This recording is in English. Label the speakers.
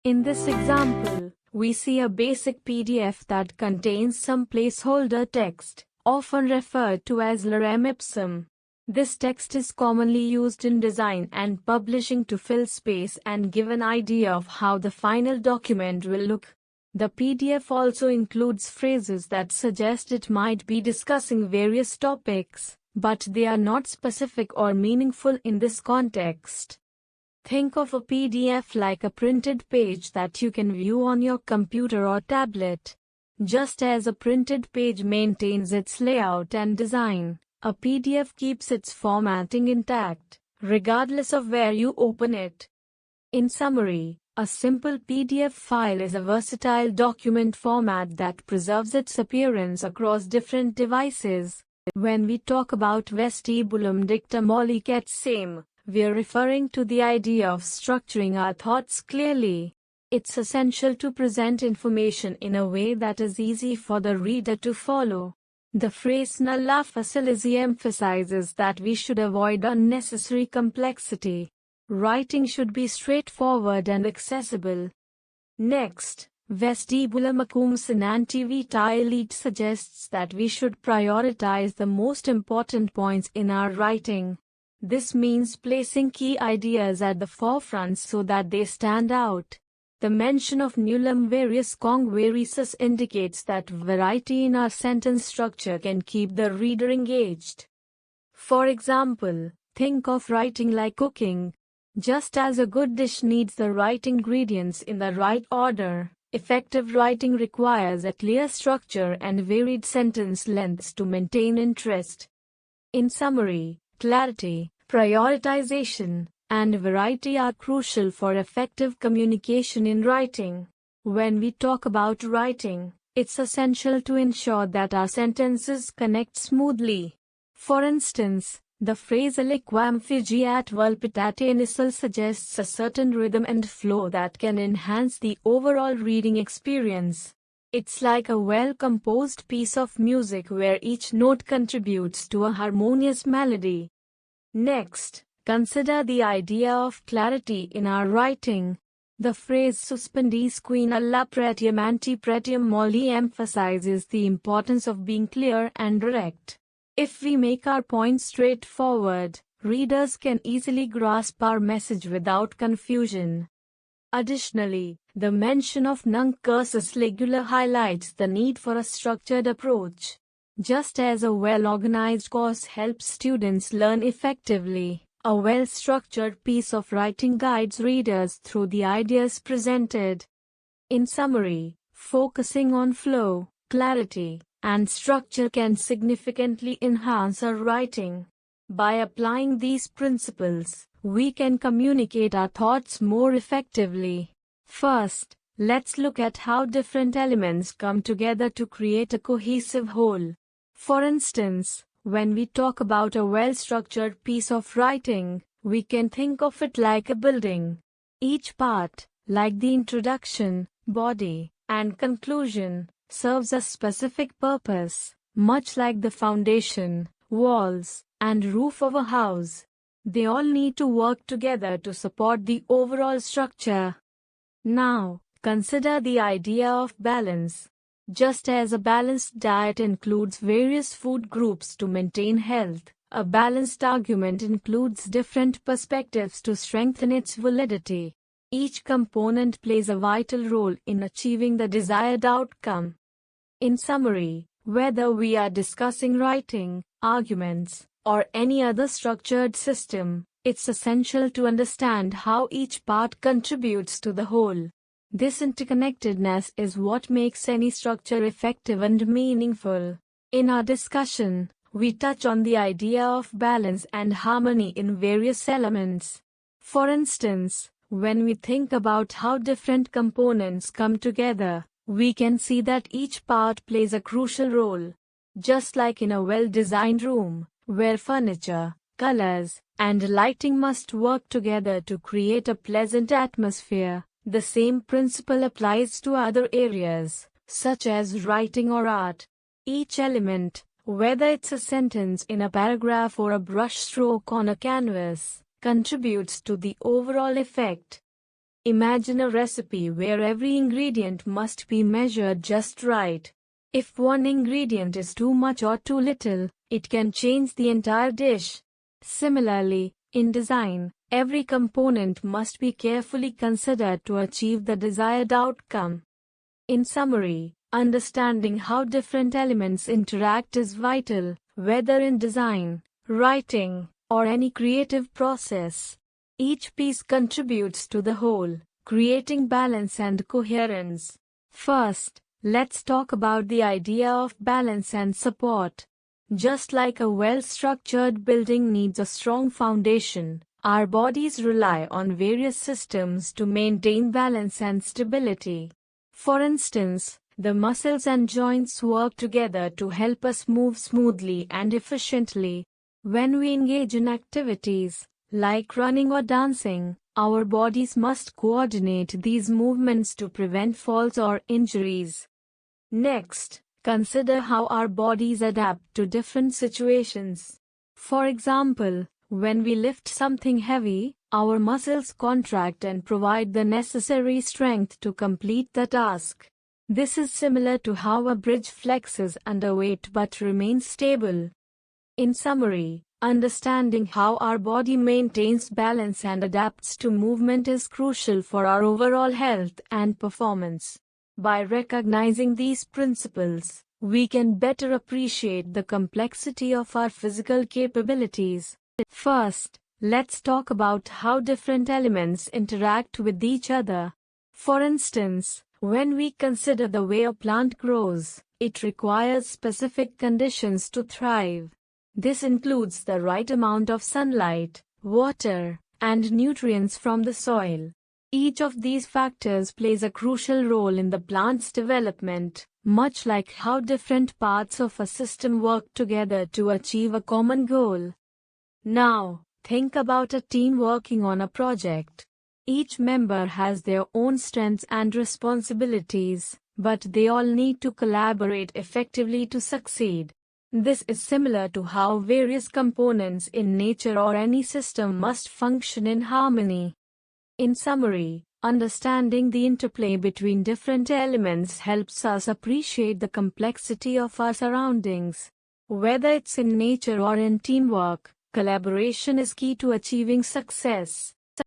Speaker 1: In this example, we see a basic PDF that contains some placeholder text, often referred to as lorem ipsum. This text is commonly used in design and publishing to fill space and give an idea of how the final document will look. The PDF also includes phrases that suggest it might be discussing various topics, but they are not specific or meaningful in this context. Think of a PDF like a printed page that you can view on your computer or tablet. Just as a printed page maintains its layout and design, a PDF keeps its formatting intact, regardless of where you open it. In summary, a simple PDF file is a versatile document format that preserves its appearance across different devices. When we talk about vestibulum dicta mollicat same, we're referring to the idea of structuring our thoughts clearly. It's essential to present information in a way that is easy for the reader to follow. The phrase nulla facilisi emphasizes that we should avoid unnecessary complexity. Writing should be straightforward and accessible. Next, vestibulum acum sinanti vitae elite suggests that we should prioritize the most important points in our writing. This means placing key ideas at the forefront so that they stand out. The mention of nullum varius conguerius indicates that variety in our sentence structure can keep the reader engaged. For example, think of writing like cooking. Just as a good dish needs the right ingredients in the right order, effective writing requires a clear structure and varied sentence lengths to maintain interest. In summary, clarity, prioritization, and variety are crucial for effective communication in writing. When we talk about writing, it's essential to ensure that our sentences connect smoothly. For instance, the phrase aliquam figiat vulpitate initial suggests a certain rhythm and flow that can enhance the overall reading experience. It's like a well-composed piece of music where each note contributes to a harmonious melody. Next, consider the idea of clarity in our writing. The phrase suspendis quin alla pretium ante pretium molli emphasizes the importance of being clear and direct. If we make our points straightforward, readers can easily grasp our message without confusion. Additionally, the mention of nunc cursus legula highlights the need for a structured approach. Just as a well-organized course helps students learn effectively, a well-structured piece of writing guides readers through the ideas presented. In summary, focusing on flow, clarity, and structure can significantly enhance our writing. By applying these principles, we can communicate our thoughts more effectively. First, let's look at how different elements come together to create a cohesive whole. For instance, when we talk about a well-structured piece of writing, we can think of it like a building. Each part, like the introduction, body, and conclusion, serves a specific purpose, much like the foundation, walls, and roof of a house. They all need to work together to support the overall structure. Now, consider the idea of balance. Just as a balanced diet includes various food groups to maintain health, a balanced argument includes different perspectives to strengthen its validity. Each component plays a vital role in achieving the desired outcome. In summary, whether we are discussing writing, arguments, or any other structured system, it's essential to understand how each part contributes to the whole. This interconnectedness is what makes any structure effective and meaningful. In our discussion, we touch on the idea of balance and harmony in various elements. For instance, when we think about how different components come together, we can see that each part plays a crucial role. Just like in a well-designed room, where furniture, colors, and lighting must work together to create a pleasant atmosphere, the same principle applies to other areas, such as writing or art. Each element, whether it's a sentence in a paragraph or a brushstroke on a canvas, contributes to the overall effect. Imagine a recipe where every ingredient must be measured just right. If one ingredient is too much or too little, it can change the entire dish. Similarly, in design, every component must be carefully considered to achieve the desired outcome. In summary, understanding how different elements interact is vital, whether in design, writing, or any creative process. Each piece contributes to the whole, creating balance and coherence. First, let's talk about the idea of balance and support. Just like a well-structured building needs a strong foundation, our bodies rely on various systems to maintain balance and stability. For instance, the muscles and joints work together to help us move smoothly and efficiently. When we engage in activities, like running or dancing, our bodies must coordinate these movements to prevent falls or injuries. Next, consider how our bodies adapt to different situations. For example, when we lift something heavy, our muscles contract and provide the necessary strength to complete the task. This is similar to how a bridge flexes under weight but remains stable. In summary, understanding how our body maintains balance and adapts to movement is crucial for our overall health and performance. By recognizing these principles, we can better appreciate the complexity of our physical capabilities. First, let's talk about how different elements interact with each other. For instance, when we consider the way a plant grows, it requires specific conditions to thrive. This includes the right amount of sunlight, water, and nutrients from the soil. Each of these factors plays a crucial role in the plant's development, much like how different parts of a system work together to achieve a common goal. Now, think about a team working on a project. Each member has their own strengths and responsibilities, but they all need to collaborate effectively to succeed. This is similar to how various components in nature or any system must function in harmony. In summary, understanding the interplay between different elements helps us appreciate the complexity of our surroundings. Whether it's in nature or in teamwork, collaboration is key to achieving success.